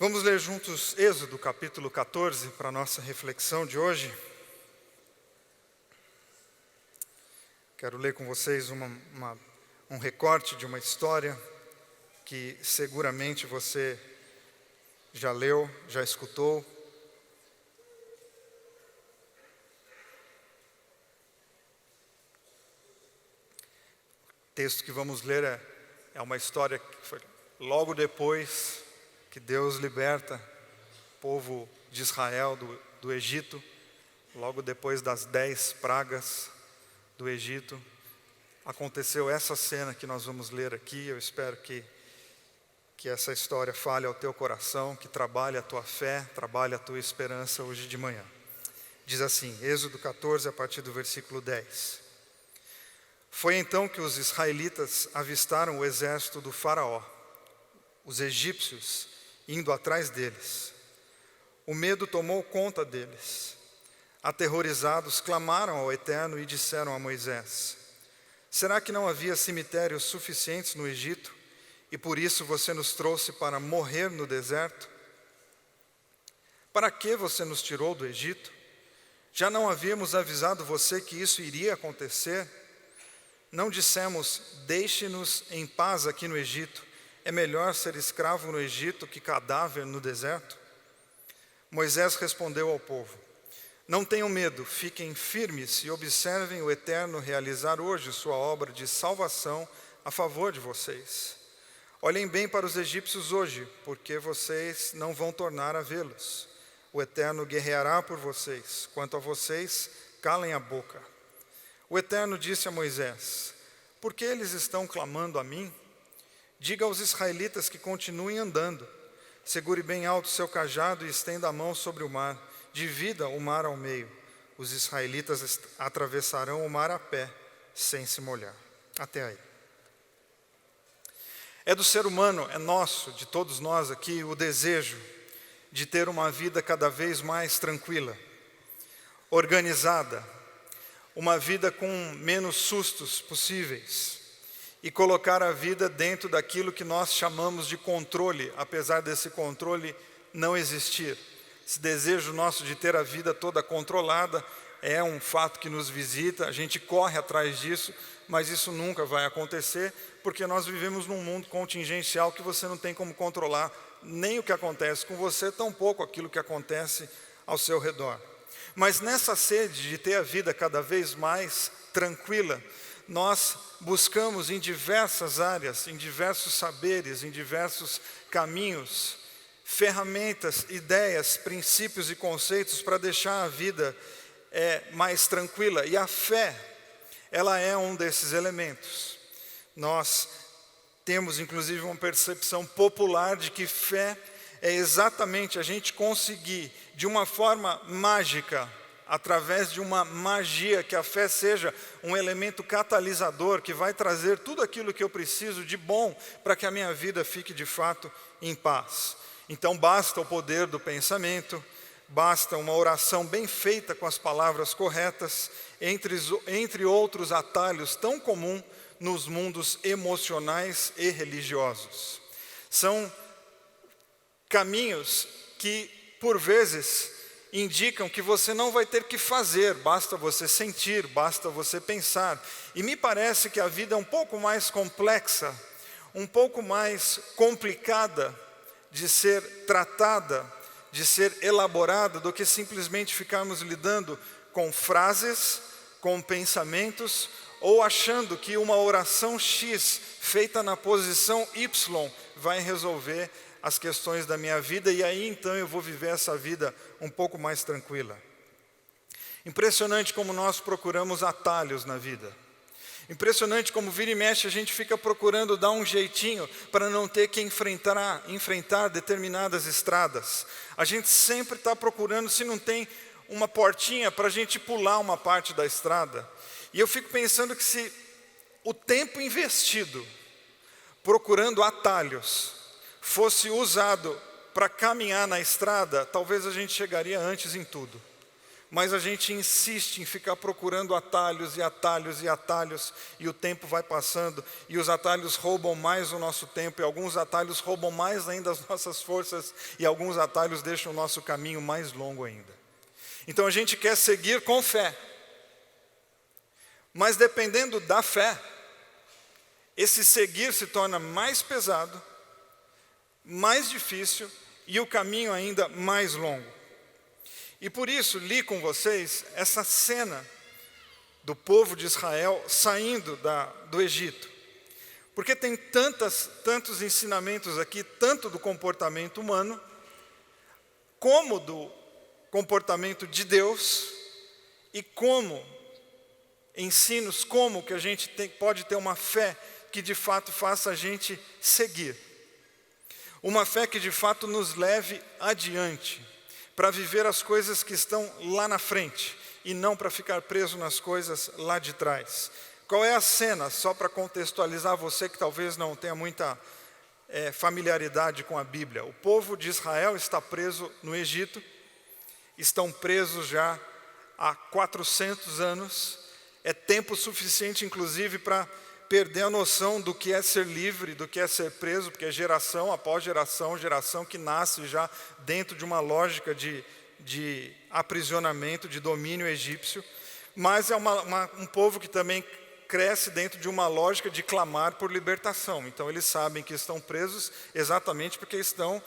Vamos ler juntos Êxodo, capítulo 14, para a nossa reflexão de hoje. Quero ler com vocês um recorte de uma história que seguramente você já leu, já escutou. O texto que vamos ler é uma história que foi logo depois que Deus liberta o povo de Israel do Egito, logo depois das 10 pragas do Egito. Aconteceu essa cena que nós vamos ler aqui. Eu espero que essa história fale ao teu coração, que trabalhe a tua fé, trabalhe a tua esperança hoje de manhã. Diz assim, Êxodo 14, a partir do versículo 10. Foi então que os israelitas avistaram o exército do faraó, os egípcios indo atrás deles. O medo tomou conta deles. Aterrorizados, clamaram ao Eterno e disseram a Moisés: será que não havia cemitérios suficientes no Egito, e por isso você nos trouxe para morrer no deserto? Para que você nos tirou do Egito? Já não havíamos avisado você que isso iria acontecer? Não dissemos, deixe-nos em paz aqui no Egito? É melhor ser escravo no Egito que cadáver no deserto? Moisés respondeu ao povo: não tenham medo, fiquem firmes e observem o Eterno realizar hoje sua obra de salvação a favor de vocês. Olhem bem para os egípcios hoje, porque vocês não vão tornar a vê-los. O Eterno guerreará por vocês. Quanto a vocês, calem a boca. O Eterno disse a Moisés: por que eles estão clamando a mim? Diga aos israelitas que continuem andando. Segure bem alto seu cajado e estenda a mão sobre o mar. Divida o mar ao meio. Os israelitas atravessarão o mar a pé, sem se molhar. Até aí. É do ser humano, é nosso, de todos nós aqui, o desejo de ter uma vida cada vez mais tranquila, organizada, uma vida com menos sustos possíveis, e colocar a vida dentro daquilo que nós chamamos de controle, apesar desse controle não existir. Esse desejo nosso de ter a vida toda controlada é um fato que nos visita, a gente corre atrás disso, mas isso nunca vai acontecer, porque nós vivemos num mundo contingencial que você não tem como controlar nem o que acontece com você, tampouco aquilo que acontece ao seu redor. Mas nessa sede de ter a vida cada vez mais tranquila, nós buscamos em diversas áreas, em diversos saberes, em diversos caminhos, ferramentas, ideias, princípios e conceitos para deixar a vida mais tranquila. E a fé, ela é um desses elementos. Nós temos inclusive uma percepção popular de que fé é exatamente a gente conseguir, de uma forma mágica, através de uma magia, que a fé seja um elemento catalisador que vai trazer tudo aquilo que eu preciso de bom para que a minha vida fique de fato em paz. Então basta o poder do pensamento, basta uma oração bem feita com as palavras corretas, entre outros atalhos tão comuns nos mundos emocionais e religiosos. São caminhos que, por vezes, indicam que você não vai ter que fazer, basta você sentir, basta você pensar. E me parece que a vida é um pouco mais complexa, um pouco mais complicada de ser tratada, de ser elaborada, do que simplesmente ficarmos lidando com frases, com pensamentos, ou achando que uma oração X feita na posição Y vai resolver as questões da minha vida, e aí então eu vou viver essa vida um pouco mais tranquila. Impressionante como nós procuramos atalhos na vida. Impressionante como vira e mexe a gente fica procurando dar um jeitinho para não ter que enfrentar determinadas estradas. A gente sempre está procurando se não tem uma portinha para a gente pular uma parte da estrada. E eu fico pensando que se o tempo investido procurando atalhos fosse usado para caminhar na estrada, talvez a gente chegaria antes em tudo. mas a gente insiste em ficar procurando atalhos e atalhos e atalhos, e o tempo vai passando, e os atalhos roubam mais o nosso tempo, e alguns atalhos roubam mais ainda as nossas forças, e alguns atalhos deixam o nosso caminho mais longo ainda. Então a gente quer seguir com fé, mas dependendo da fé, esse seguir se torna mais pesado, mais difícil, e o caminho ainda mais longo. E por isso li com vocês essa cena do povo de Israel saindo do Egito. Porque tem tantos ensinamentos aqui, tanto do comportamento humano, como do comportamento de Deus, e como ensinos, como que a gente pode ter uma fé que de fato faça a gente seguir. Uma fé que de fato nos leve adiante, para viver as coisas que estão lá na frente, e não para ficar preso nas coisas lá de trás. Qual é a cena, só para contextualizar você que talvez não tenha muita familiaridade com a Bíblia? O povo de Israel está preso no Egito, estão presos já há 400 anos, é tempo suficiente inclusive para perder a noção do que é ser livre, do que é ser preso, porque é geração após geração, geração que nasce já dentro de uma lógica de aprisionamento, de domínio egípcio, mas é um povo que também cresce dentro de uma lógica de clamar por libertação. Então eles sabem que estão presos exatamente porque estão,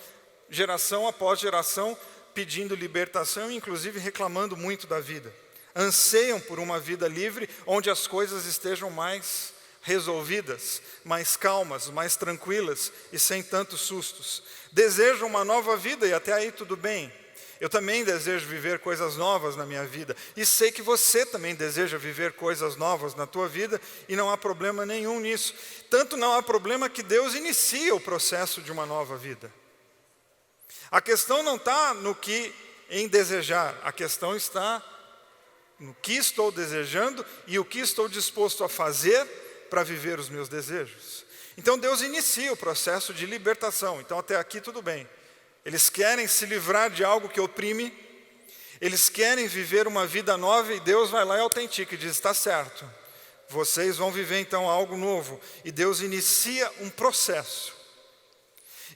geração após geração, pedindo libertação e inclusive reclamando muito da vida. Anseiam por uma vida livre, onde as coisas estejam mais resolvidas, mais calmas, mais tranquilas e sem tantos sustos. Desejam uma nova vida e até aí tudo bem. Eu também desejo viver coisas novas na minha vida e sei que você também deseja viver coisas novas na tua vida e não há problema nenhum nisso. Tanto não há problema que Deus inicia o processo de uma nova vida. A questão não está em desejar, a questão está no que estou desejando e o que estou disposto a fazer para viver os meus desejos. Então Deus inicia o processo de libertação. Então até aqui tudo bem. Eles querem se livrar de algo que oprime, eles querem viver uma vida nova e Deus vai lá e autentica e diz, está certo, vocês vão viver então algo novo. E Deus inicia um processo.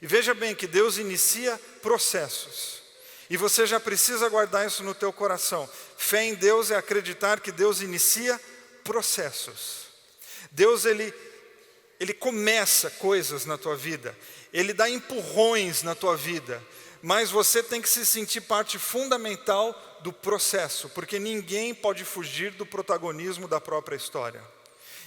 E veja bem que Deus inicia processos. E você já precisa guardar isso no teu coração. Fé em Deus é acreditar que Deus inicia processos. Deus, ele começa coisas na tua vida, Ele dá empurrões na tua vida, mas você tem que se sentir parte fundamental do processo, porque ninguém pode fugir do protagonismo da própria história.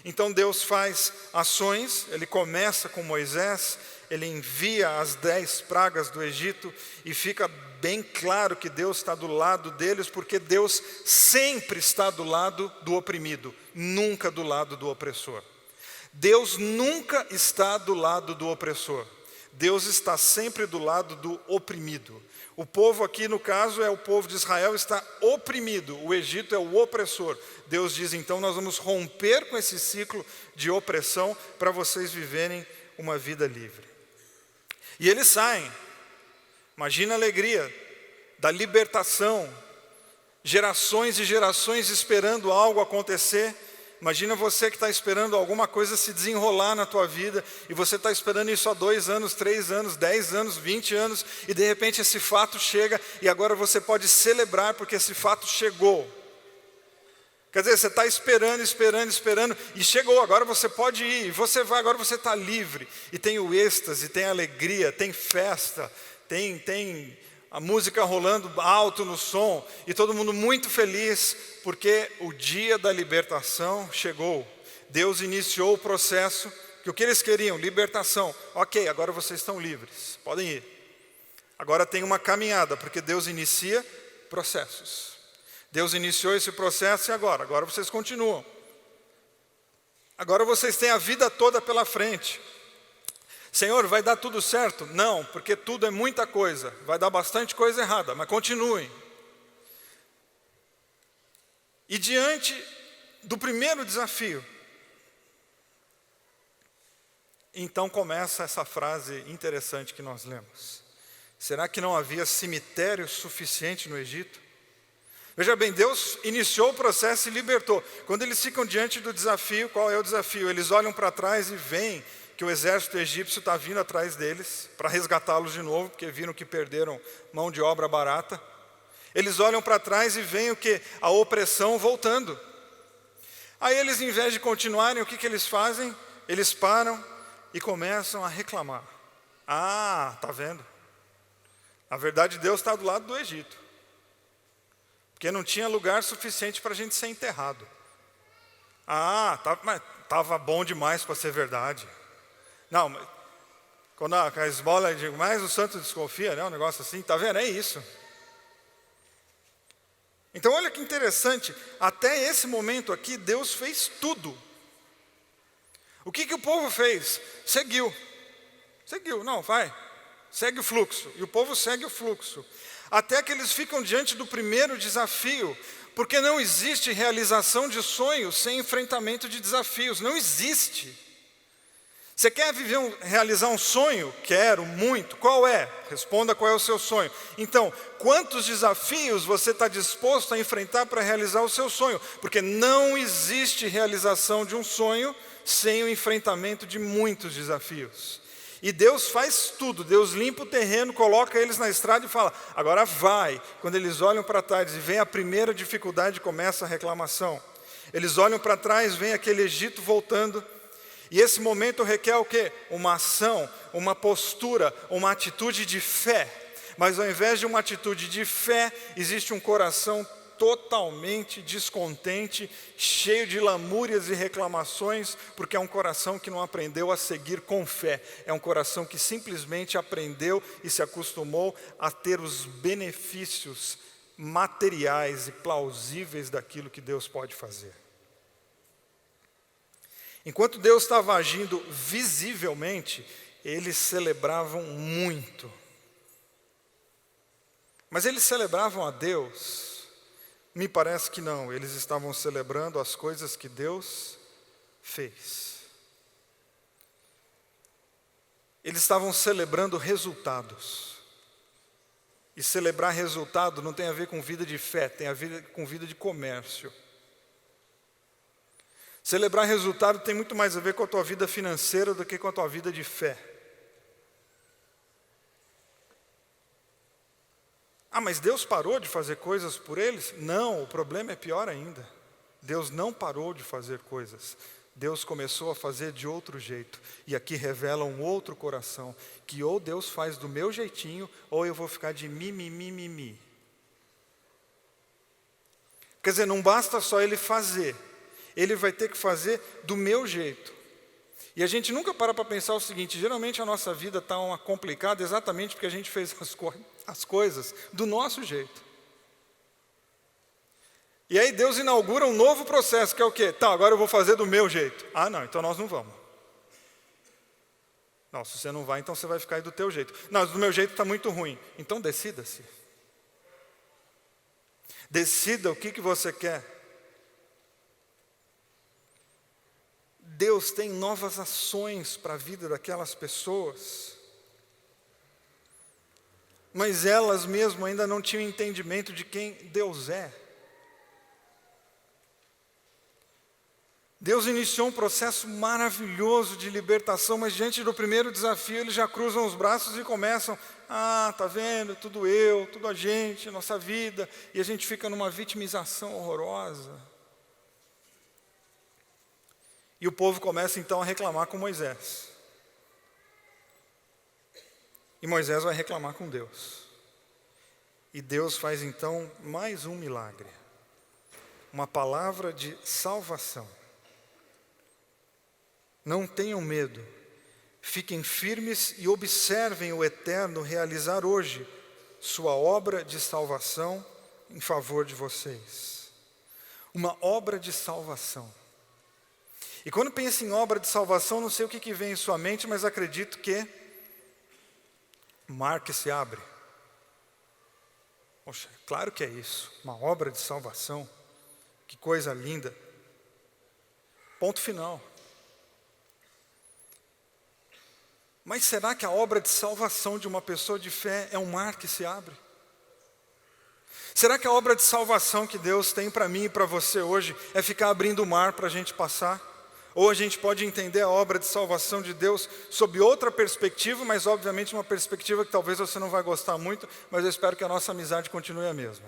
Então Deus faz ações, Ele começa com Moisés, Ele envia as 10 pragas do Egito e fica bem claro que Deus está do lado deles, porque Deus sempre está do lado do oprimido, nunca do lado do opressor. Deus nunca está do lado do opressor. Deus está sempre do lado do oprimido. O povo aqui, no caso, é o povo de Israel, está oprimido. O Egito é o opressor. Deus diz, então, nós vamos romper com esse ciclo de opressão para vocês viverem uma vida livre. E eles saem. Imagina a alegria da libertação. Gerações e gerações esperando algo acontecer. Imagina você que está esperando alguma coisa se desenrolar na tua vida, e você está esperando isso há 2 anos, 3 anos, 10 anos, 20 anos, e de repente esse fato chega, e agora você pode celebrar porque esse fato chegou. Quer dizer, você está esperando, e chegou, agora você pode ir, e você vai, agora você está livre, e tem o êxtase, tem alegria, tem festa, tem a música rolando alto no som, e todo mundo muito feliz, porque o dia da libertação chegou. Deus iniciou o processo, que o que eles queriam? Libertação. Ok, agora vocês estão livres, podem ir. Agora tem uma caminhada, porque Deus inicia processos. Deus iniciou esse processo e agora vocês continuam. Agora vocês têm a vida toda pela frente. Senhor, vai dar tudo certo? Não, porque tudo é muita coisa. Vai dar bastante coisa errada, mas continuem. E diante do primeiro desafio, então começa essa frase interessante que nós lemos. Será que não havia cemitério suficiente no Egito? Veja bem, Deus iniciou o processo e libertou. Quando eles ficam diante do desafio, qual é o desafio? Eles olham para trás e veem que o exército egípcio está vindo atrás deles para resgatá-los de novo, porque viram que perderam mão de obra barata. Eles olham para trás e veem o que? A opressão voltando. Aí eles, em vez de continuarem, o que eles fazem? Eles param e começam a reclamar. Ah, está vendo? Na verdade, Deus está do lado do Egito. Porque não tinha lugar suficiente para a gente ser enterrado. Ah, estava bom demais para ser verdade. Não, mas quando a esmola diz, mais o santo desconfia, né? Um negócio assim, está vendo? É isso. Então olha que interessante, até esse momento aqui, Deus fez tudo. O que o povo fez? Seguiu, não, vai, segue o fluxo, e o povo segue o fluxo. Até que eles ficam diante do primeiro desafio, porque não existe realização de sonhos sem enfrentamento de desafios, não existe. Você quer realizar um sonho? Quero, muito. Qual é? Responda qual é o seu sonho. Então, quantos desafios você está disposto a enfrentar para realizar o seu sonho? Porque não existe realização de um sonho sem o enfrentamento de muitos desafios. E Deus faz tudo, Deus limpa o terreno, coloca eles na estrada e fala, agora vai. Quando eles olham para trás e vem a primeira dificuldade, começa a reclamação. Eles olham para trás, vem aquele Egito voltando. E esse momento requer o quê? Uma ação, uma postura, uma atitude de fé. Mas ao invés de uma atitude de fé, existe um coração totalmente descontente, cheio de lamúrias e reclamações, porque é um coração que não aprendeu a seguir com fé. É um coração que simplesmente aprendeu e se acostumou a ter os benefícios materiais e plausíveis daquilo que Deus pode fazer. Enquanto Deus estava agindo visivelmente, eles celebravam muito. Mas eles celebravam a Deus? Me parece que não, eles estavam celebrando as coisas que Deus fez. Eles estavam celebrando resultados. E celebrar resultado não tem a ver com vida de fé, tem a ver com vida de comércio. Celebrar resultado tem muito mais a ver com a tua vida financeira do que com a tua vida de fé. Ah, mas Deus parou de fazer coisas por eles? Não, o problema é pior ainda. Deus não parou de fazer coisas. Deus começou a fazer de outro jeito. E aqui revela um outro coração, que ou Deus faz do meu jeitinho, ou eu vou ficar de mimimi. Quer dizer, não basta só Ele fazer. Ele vai ter que fazer do meu jeito. E a gente nunca para pensar o seguinte, geralmente a nossa vida está complicada exatamente porque a gente fez as coisas do nosso jeito. E aí Deus inaugura um novo processo, que é o quê? Tá, agora eu vou fazer do meu jeito. Ah, não, então nós não vamos. Não, se você não vai, então você vai ficar aí do teu jeito. Não, do meu jeito está muito ruim. Então decida-se. Decida o que você quer. Deus tem novas ações para a vida daquelas pessoas, mas elas mesmo ainda não tinham entendimento de quem Deus é. Deus iniciou um processo maravilhoso de libertação, mas diante do primeiro desafio eles já cruzam os braços e começam, tá vendo, tudo eu, tudo a gente, nossa vida, e a gente fica numa vitimização horrorosa. E o povo começa então a reclamar com Moisés. E Moisés vai reclamar com Deus. E Deus faz então mais um milagre. Uma palavra de salvação. Não tenham medo. Fiquem firmes e observem o Eterno realizar hoje sua obra de salvação em favor de vocês. Uma obra de salvação. E quando pensa em obra de salvação, não sei o que vem em sua mente, mas acredito que o mar que se abre. Poxa, claro que é isso, uma obra de salvação. Que coisa linda. Ponto final. Mas será que a obra de salvação de uma pessoa de fé é um mar que se abre? Será que a obra de salvação que Deus tem para mim e para você hoje é ficar abrindo o mar para a gente passar? Ou a gente pode entender a obra de salvação de Deus sob outra perspectiva, mas obviamente uma perspectiva que talvez você não vai gostar muito, mas eu espero que a nossa amizade continue a mesma.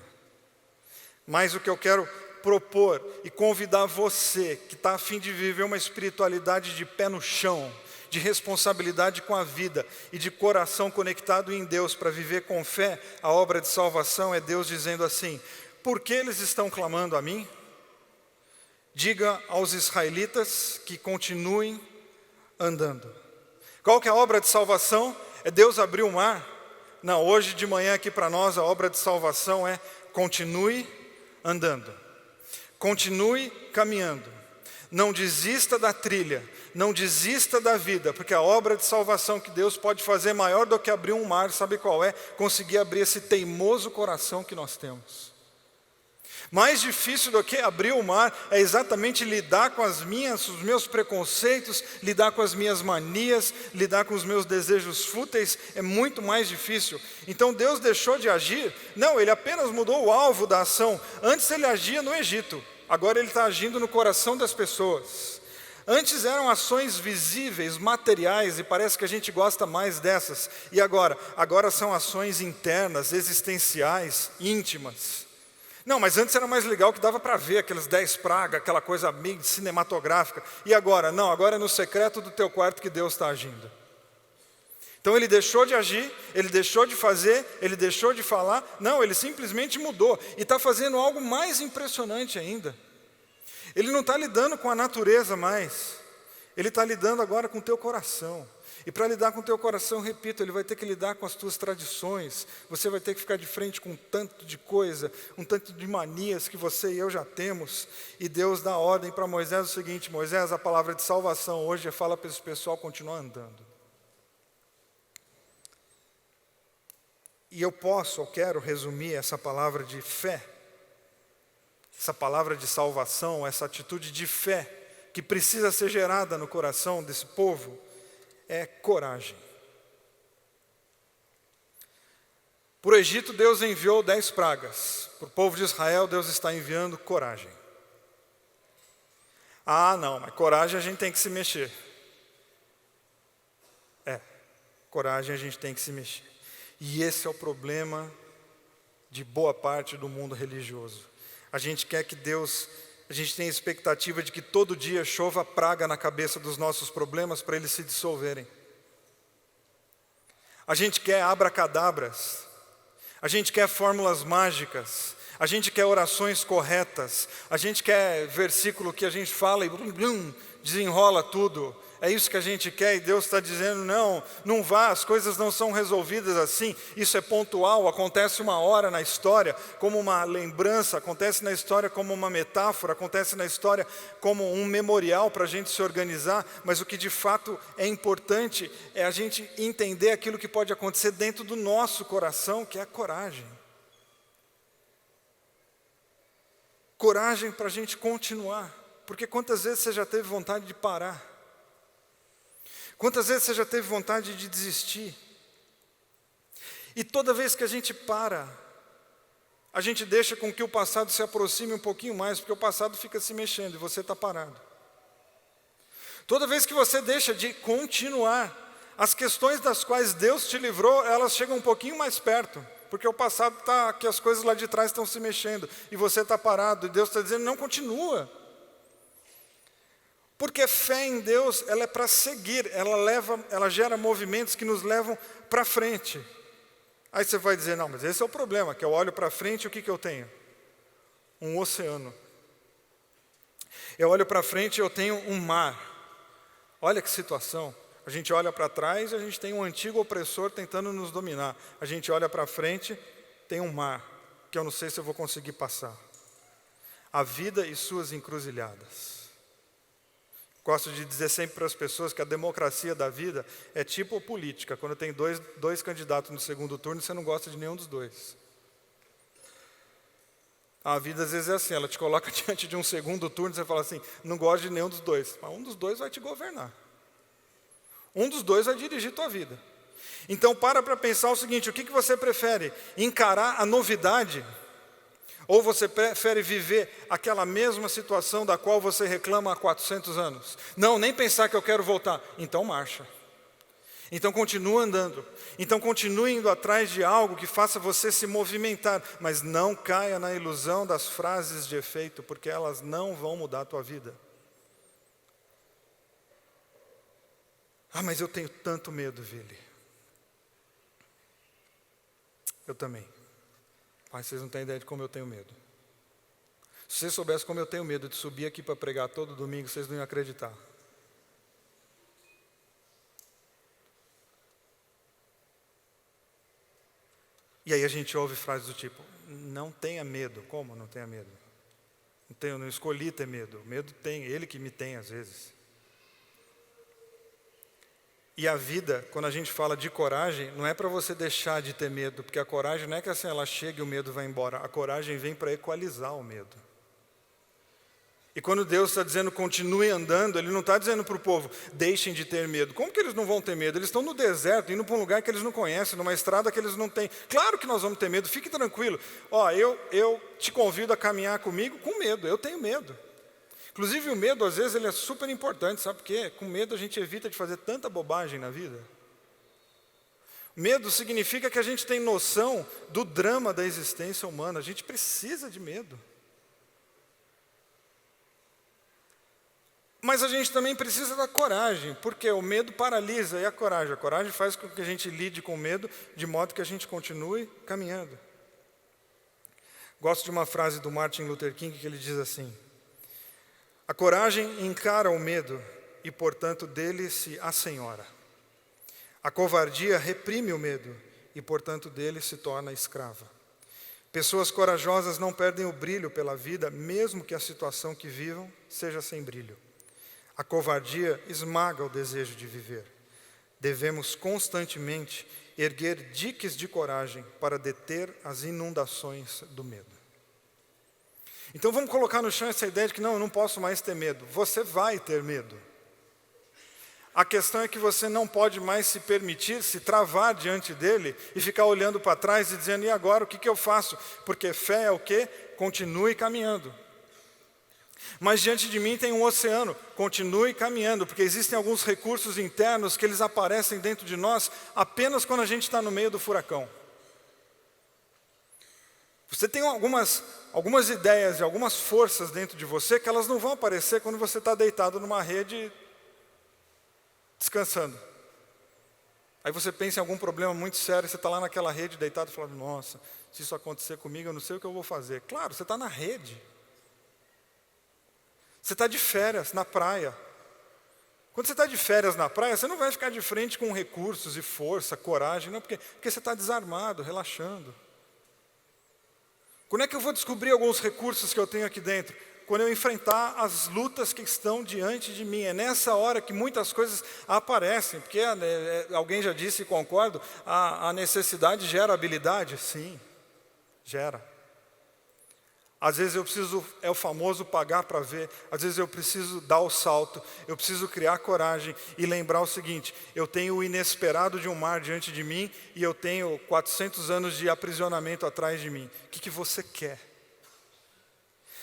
Mas o que eu quero propor e convidar você que está a fim de viver uma espiritualidade de pé no chão, de responsabilidade com a vida e de coração conectado em Deus para viver com fé, a obra de salvação é Deus dizendo assim: por que eles estão clamando a mim? Diga aos israelitas que continuem andando. Qual que é a obra de salvação? É Deus abrir o mar? Não, hoje de manhã aqui para nós a obra de salvação é continue andando. Continue caminhando. Não desista da trilha, não desista da vida, porque a obra de salvação que Deus pode fazer maior do que abrir um mar, sabe qual é? Conseguir abrir esse teimoso coração que nós temos. Mais difícil do que abrir o mar é exatamente lidar com os meus preconceitos, lidar com as minhas manias, lidar com os meus desejos fúteis, é muito mais difícil. Então Deus deixou de agir? Não, Ele apenas mudou o alvo da ação. Antes Ele agia no Egito, agora Ele está agindo no coração das pessoas. Antes eram ações visíveis, materiais, e parece que a gente gosta mais dessas. E agora? Agora são ações internas, existenciais, íntimas. Não, mas antes era mais legal que dava para ver aquelas 10 pragas, aquela coisa meio cinematográfica. E agora? Não, agora é no secreto do teu quarto que Deus está agindo. Então Ele deixou de agir, Ele deixou de fazer, Ele deixou de falar. Não, Ele simplesmente mudou. E está fazendo algo mais impressionante ainda. Ele não está lidando com a natureza mais. Ele está lidando agora com o teu coração. E para lidar com o teu coração, repito, Ele vai ter que lidar com as tuas tradições. Você vai ter que ficar de frente com um tanto de coisa, um tanto de manias que você e eu já temos. E Deus dá ordem para Moisés o seguinte: Moisés, a palavra de salvação hoje fala para esse pessoal continuar andando. E eu quero resumir essa palavra de fé, essa palavra de salvação, essa atitude de fé que precisa ser gerada no coração desse povo, é coragem. Para o Egito, Deus enviou 10 pragas. Para o povo de Israel, Deus está enviando coragem. Ah, não, mas coragem a gente tem que se mexer. Coragem a gente tem que se mexer. E esse é o problema de boa parte do mundo religioso. A gente quer que Deus... A gente tem a expectativa de que todo dia chova praga na cabeça dos nossos problemas para eles se dissolverem. A gente quer abracadabras. A gente quer fórmulas mágicas. A gente quer orações corretas. A gente quer versículo que a gente fala e desenrola tudo. É isso que a gente quer e Deus está dizendo: não, não vá, as coisas não são resolvidas assim. Isso é pontual, acontece uma hora na história como uma lembrança, acontece na história como uma metáfora, acontece na história como um memorial para a gente se organizar, mas o que de fato é importante é a gente entender aquilo que pode acontecer dentro do nosso coração, que é a coragem. Coragem para a gente continuar, porque quantas vezes você já teve vontade de parar? Quantas vezes você já teve vontade de desistir? E toda vez que a gente para, a gente deixa com que o passado se aproxime um pouquinho mais, porque o passado fica se mexendo e você está parado. Toda vez que você deixa de continuar, as questões das quais Deus te livrou, elas chegam um pouquinho mais perto, porque o passado está, que as coisas lá de trás estão se mexendo, e você está parado, e Deus está dizendo: não, continua. Porque fé em Deus, ela é para seguir, ela gera movimentos que nos levam para frente. Aí você vai dizer: não, mas esse é o problema, que eu olho para frente e o que eu tenho? Um oceano. Eu olho para frente e eu tenho um mar. Olha que situação. A gente olha para trás e a gente tem um antigo opressor tentando nos dominar. A gente olha para frente, tem um mar, que eu não sei se eu vou conseguir passar. A vida e suas encruzilhadas. Gosto de dizer sempre para as pessoas que a democracia da vida é tipo política. Quando tem dois candidatos no segundo turno, você não gosta de nenhum dos dois. A vida às vezes é assim, ela te coloca diante de um segundo turno e você fala assim: não gosto de nenhum dos dois. Mas um dos dois vai te governar. Um dos dois vai dirigir tua vida. Então para pensar o seguinte: o que você prefere? Encarar a novidade Ou você prefere viver aquela mesma situação da qual você reclama há 400 anos? Não, nem pensar que eu quero voltar. Então marcha. Então continua andando. Então continue indo atrás de algo que faça você se movimentar. Mas não caia na ilusão das frases de efeito, porque elas não vão mudar a tua vida. Ah, mas eu tenho tanto medo, Vili. Eu também. Mas vocês não têm ideia de como eu tenho medo. Se vocês soubessem como eu tenho medo de subir aqui para pregar todo domingo, vocês não iam acreditar. E aí a gente ouve frases do tipo, não tenha medo. Como não tenha medo? Não escolhi ter medo. Medo tem, ele que me tem às vezes. E a vida, quando a gente fala de coragem, não é para você deixar de ter medo, porque a coragem não é que assim ela chega e o medo vai embora. A coragem vem para equalizar o medo. E quando Deus está dizendo continue andando, Ele não está dizendo para o povo, deixem de ter medo. Como que eles não vão ter medo? Eles estão no deserto, indo para um lugar que eles não conhecem, numa estrada que eles não têm. Claro que nós vamos ter medo, fique tranquilo. Ó, eu te convido a caminhar comigo com medo, eu tenho medo. Inclusive o medo, às vezes, ele é super importante, sabe por quê? Com medo a gente evita de fazer tanta bobagem na vida. Medo significa que a gente tem noção do drama da existência humana, a gente precisa de medo. Mas a gente também precisa da coragem, porque o medo paralisa e a coragem faz com que a gente lide com o medo de modo que a gente continue caminhando. Gosto de uma frase do Martin Luther King que ele diz assim, a coragem encara o medo e, portanto, dele se assenhora. A covardia reprime o medo e, portanto, dele se torna escrava. Pessoas corajosas não perdem o brilho pela vida, mesmo que a situação que vivam seja sem brilho. A covardia esmaga o desejo de viver. Devemos constantemente erguer diques de coragem para deter as inundações do medo. Então vamos colocar no chão essa ideia de que não, eu não posso mais ter medo. Você vai ter medo. A questão é que você não pode mais se permitir, se travar diante dele e ficar olhando para trás e dizendo, e agora o que eu faço? Porque fé é o quê? Continue caminhando. Mas diante de mim tem um oceano, continue caminhando, porque existem alguns recursos internos que eles aparecem dentro de nós apenas quando a gente está no meio do furacão. Você tem algumas ideias e algumas forças dentro de você que elas não vão aparecer quando você está deitado numa rede descansando. Aí você pensa em algum problema muito sério, você está lá naquela rede deitado e fala, nossa, se isso acontecer comigo, eu não sei o que eu vou fazer. Claro, você está na rede. Você está de férias na praia. Quando você está de férias na praia, você não vai ficar de frente com recursos e força, coragem, não, porque você está desarmado, relaxando. Quando é que eu vou descobrir alguns recursos que eu tenho aqui dentro? Quando eu enfrentar as lutas que estão diante de mim. É nessa hora que muitas coisas aparecem. Porque alguém já disse, e concordo, a necessidade gera habilidade? Sim, gera. Às vezes eu preciso, é o famoso pagar para ver, às vezes eu preciso dar o salto, eu preciso criar coragem e lembrar o seguinte, eu tenho o inesperado de um mar diante de mim e eu tenho 400 anos de aprisionamento atrás de mim. O que você quer?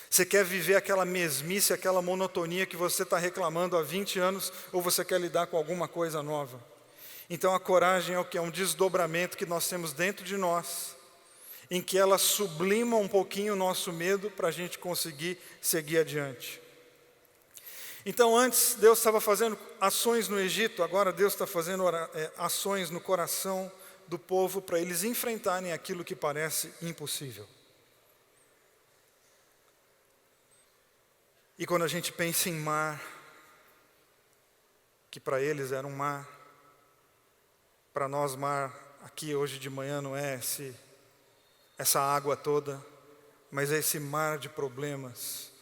Você quer viver aquela mesmice, aquela monotonia que você está reclamando há 20 anos ou você quer lidar com alguma coisa nova? Então a coragem é o que? É um desdobramento que nós temos dentro de nós, em que ela sublima um pouquinho o nosso medo para a gente conseguir seguir adiante. Então antes Deus estava fazendo ações no Egito, agora Deus está fazendo ações no coração do povo para eles enfrentarem aquilo que parece impossível. E quando a gente pensa em mar, que para eles era um mar, para nós mar aqui hoje de manhã não é essa água toda, mas é esse mar de problemas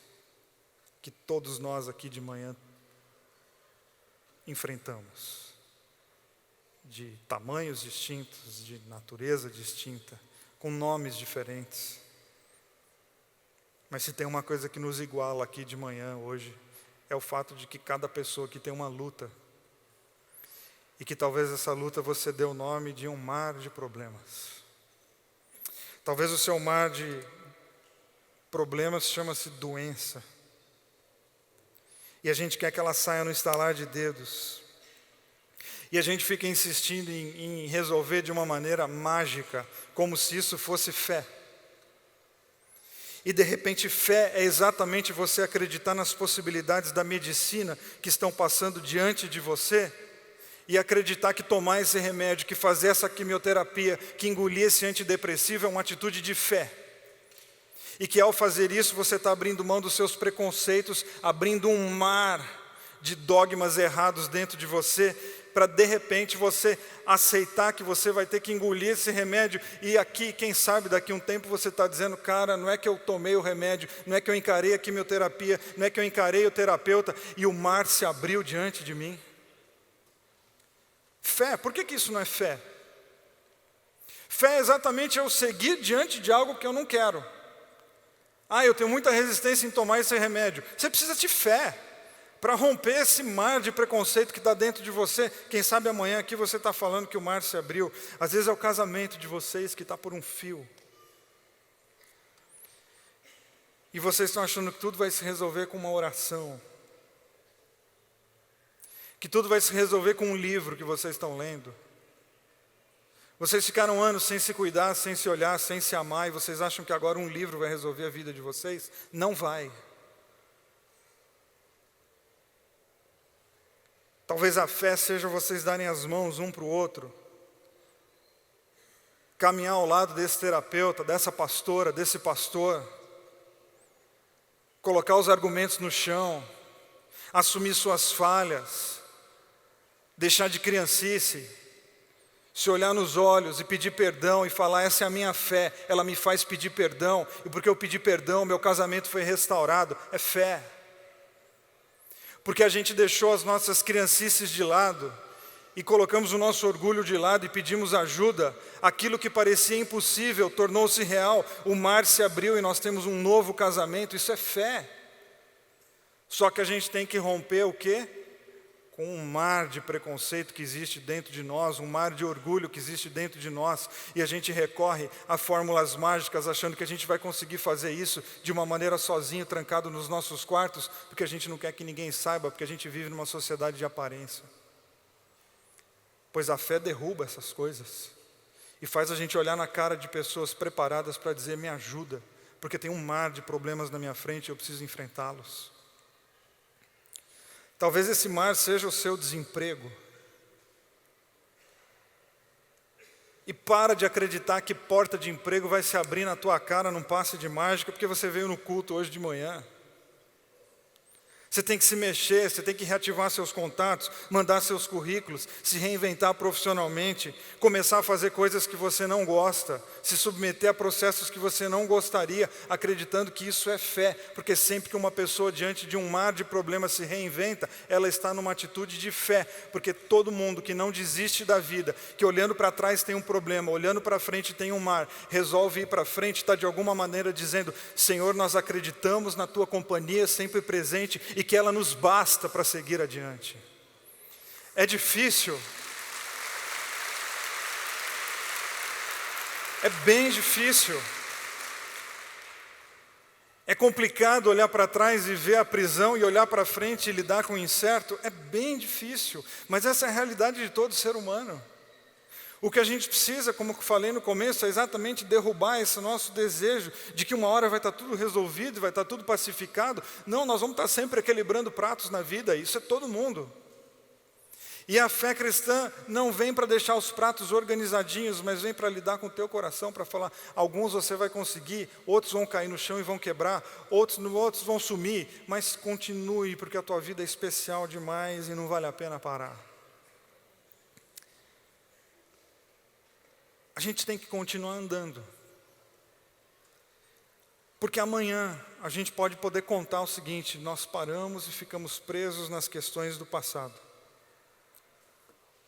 que todos nós aqui de manhã enfrentamos, de tamanhos distintos, de natureza distinta, com nomes diferentes. Mas se tem uma coisa que nos iguala aqui de manhã, hoje, é o fato de que cada pessoa aqui tem uma luta. E que talvez essa luta você dê o nome de um mar de problemas. Talvez o seu mar Problema chama-se doença. E a gente quer que ela saia no estalar de dedos. E a gente fica insistindo em resolver de uma maneira mágica, como se isso fosse fé. E de repente fé é exatamente você acreditar nas possibilidades da medicina que estão passando diante de você e acreditar que tomar esse remédio, que fazer essa quimioterapia, que engolir esse antidepressivo é uma atitude de fé. E que ao fazer isso você está abrindo mão dos seus preconceitos, abrindo um mar de dogmas errados dentro de você, para de repente você aceitar que você vai ter que engolir esse remédio. E aqui, quem sabe, daqui a um tempo você está dizendo, cara, não é que eu tomei o remédio, não é que eu encarei a quimioterapia, não é que eu encarei o terapeuta e o mar se abriu diante de mim. Fé, por que isso não é fé? Fé é exatamente eu seguir diante de algo que eu não quero. Eu tenho muita resistência em tomar esse remédio. Você precisa de fé para romper esse mar de preconceito que está dentro de você. Quem sabe amanhã aqui você está falando que o mar se abriu. Às vezes é o casamento de vocês que está por um fio. E vocês estão achando que tudo vai se resolver com uma oração. Que tudo vai se resolver com um livro que vocês estão lendo. Vocês ficaram anos sem se cuidar, sem se olhar, sem se amar, e vocês acham que agora um livro vai resolver a vida de vocês? Não vai. Talvez a fé seja vocês darem as mãos um para o outro, caminhar ao lado desse terapeuta, dessa pastora, desse pastor, colocar os argumentos no chão, assumir suas falhas, deixar de criancice, se olhar nos olhos e pedir perdão e falar, essa é a minha fé, ela me faz pedir perdão, e porque eu pedi perdão, meu casamento foi restaurado. É fé. Porque a gente deixou as nossas criancices de lado e colocamos o nosso orgulho de lado e pedimos ajuda. Aquilo que parecia impossível tornou-se real, o mar se abriu e nós temos um novo casamento. Isso é fé. Só que a gente tem que romper o quê? Com um mar de preconceito que existe dentro de nós, um mar de orgulho que existe dentro de nós, e a gente recorre a fórmulas mágicas achando que a gente vai conseguir fazer isso de uma maneira sozinho, trancado nos nossos quartos, porque a gente não quer que ninguém saiba, porque a gente vive numa sociedade de aparência. Pois a fé derruba essas coisas e faz a gente olhar na cara de pessoas preparadas para dizer, me ajuda, porque tem um mar de problemas na minha frente e eu preciso enfrentá-los. Talvez esse mar seja o seu desemprego. E para de acreditar que porta de emprego vai se abrir na tua cara num passe de mágica porque você veio no culto hoje de manhã. Você tem que se mexer, você tem que reativar seus contatos, mandar seus currículos, se reinventar profissionalmente, começar a fazer coisas que você não gosta, se submeter a processos que você não gostaria, acreditando que isso é fé, porque sempre que uma pessoa diante de um mar de problemas se reinventa, ela está numa atitude de fé, porque todo mundo que não desiste da vida, que olhando para trás tem um problema, olhando para frente tem um mar, resolve ir para frente, está de alguma maneira dizendo, Senhor, nós acreditamos na tua companhia sempre presente, e que ela nos basta para seguir adiante. É difícil. É bem difícil. É complicado olhar para trás e ver a prisão e olhar para frente e lidar com o incerto. É bem difícil, mas essa é a realidade de todo ser humano. O que a gente precisa, como eu falei no começo, é exatamente derrubar esse nosso desejo de que uma hora vai estar tudo resolvido, vai estar tudo pacificado. Não, nós vamos estar sempre equilibrando pratos na vida, isso é todo mundo. E a fé cristã não vem para deixar os pratos organizadinhos, mas vem para lidar com o teu coração, para falar, alguns você vai conseguir, outros vão cair no chão e vão quebrar, outros vão sumir, mas continue, porque a tua vida é especial demais e não vale a pena parar. A gente tem que continuar andando. Porque amanhã a gente pode poder contar o seguinte, nós paramos e ficamos presos nas questões do passado.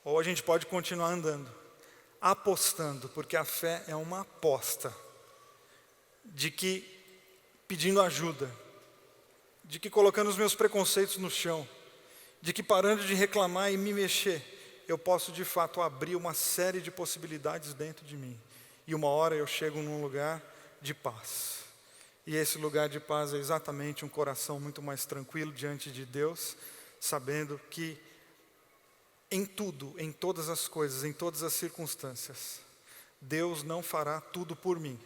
Ou a gente pode continuar andando, apostando, porque a fé é uma aposta, de que pedindo ajuda, de que colocando os meus preconceitos no chão, de que parando de reclamar e me mexer, eu posso de fato abrir uma série de possibilidades dentro de mim. E uma hora eu chego num lugar de paz. E esse lugar de paz é exatamente um coração muito mais tranquilo diante de Deus, sabendo que em tudo, em todas as coisas, em todas as circunstâncias, Deus não fará tudo por mim,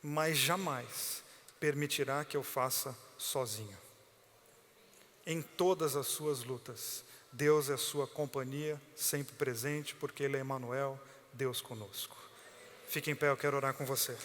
mas jamais permitirá que eu faça sozinho. Em todas as suas lutas, Deus é a sua companhia, sempre presente, porque Ele é Emmanuel, Deus conosco. Fique em pé, eu quero orar com você.